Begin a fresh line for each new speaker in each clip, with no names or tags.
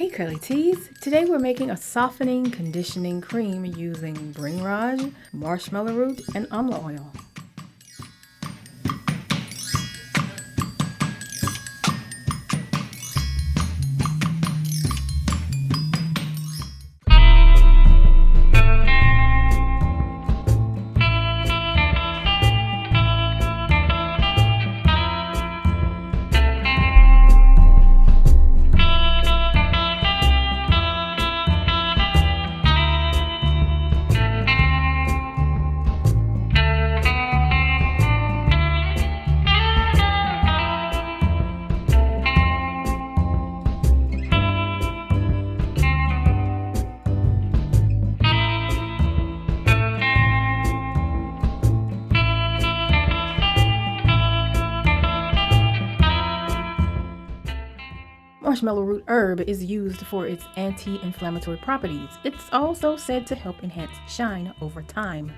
Hey Curly Teas! Today we're making a softening conditioning cream using bringraj, marshmallow root, and amla oil. Marshmallow root herb is used for its anti-inflammatory properties. It's also said to help enhance shine over time.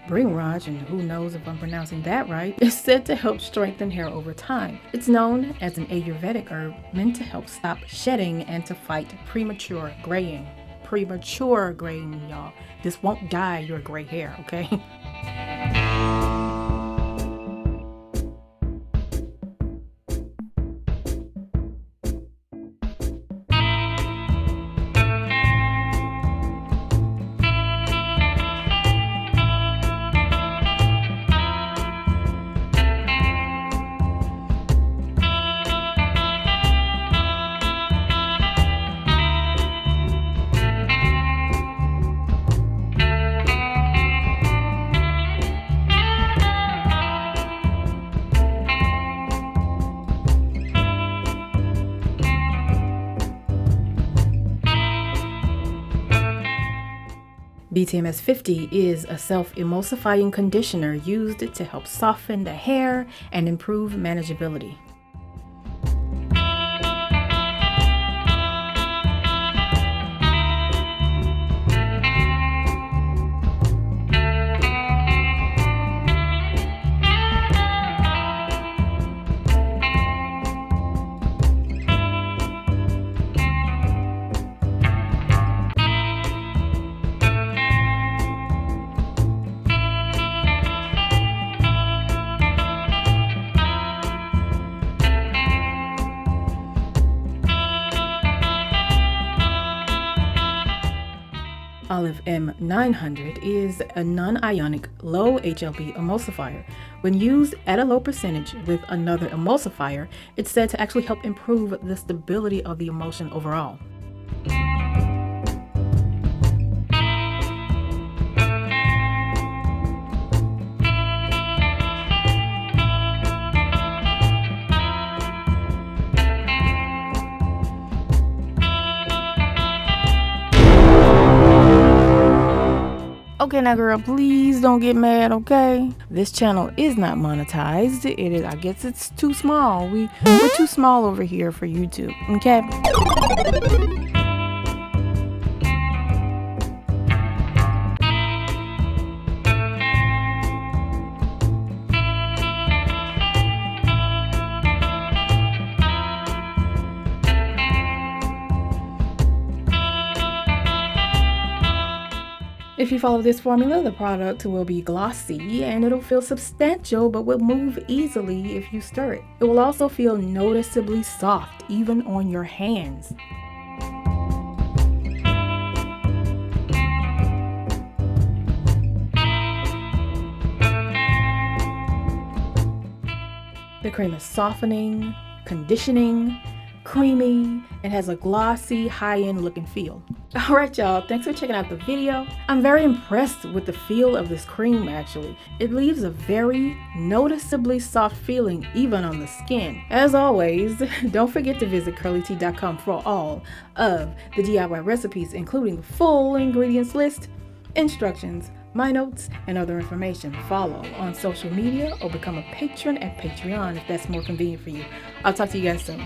Bringraj, and who knows if I'm pronouncing that right, is said to help strengthen hair over time. It's known as an Ayurvedic herb meant to help stop shedding and to fight premature graying. Premature graying, y'all. This won't dye your gray hair, okay? BTMS 50 is a self-emulsifying conditioner used to help soften the hair and improve manageability. Olive M900 is a non-ionic, low HLB emulsifier. When used at a low percentage with another emulsifier, it's said to actually help improve the stability of the emulsion overall. Okay, now girl, please don't get mad, okay? This channel is not monetized. It is, I guess it's too small. We're too small over here for YouTube, okay? If you follow this formula, the product will be glossy and it'll feel substantial but will move easily if you stir it. It will also feel noticeably soft even on your hands. The cream is softening, conditioning, creamy, and has a glossy, high-end looking feel. All right, y'all, thanks for checking out the video. I'm very impressed with the feel of this cream, actually. It leaves a very noticeably soft feeling even on the skin. As always, don't forget to visit CURLYTEA.com for all of the DIY recipes, including the full ingredients list, instructions, my notes, and other information. Follow on social media or become a patron at Patreon if that's more convenient for you. I'll talk to you guys soon.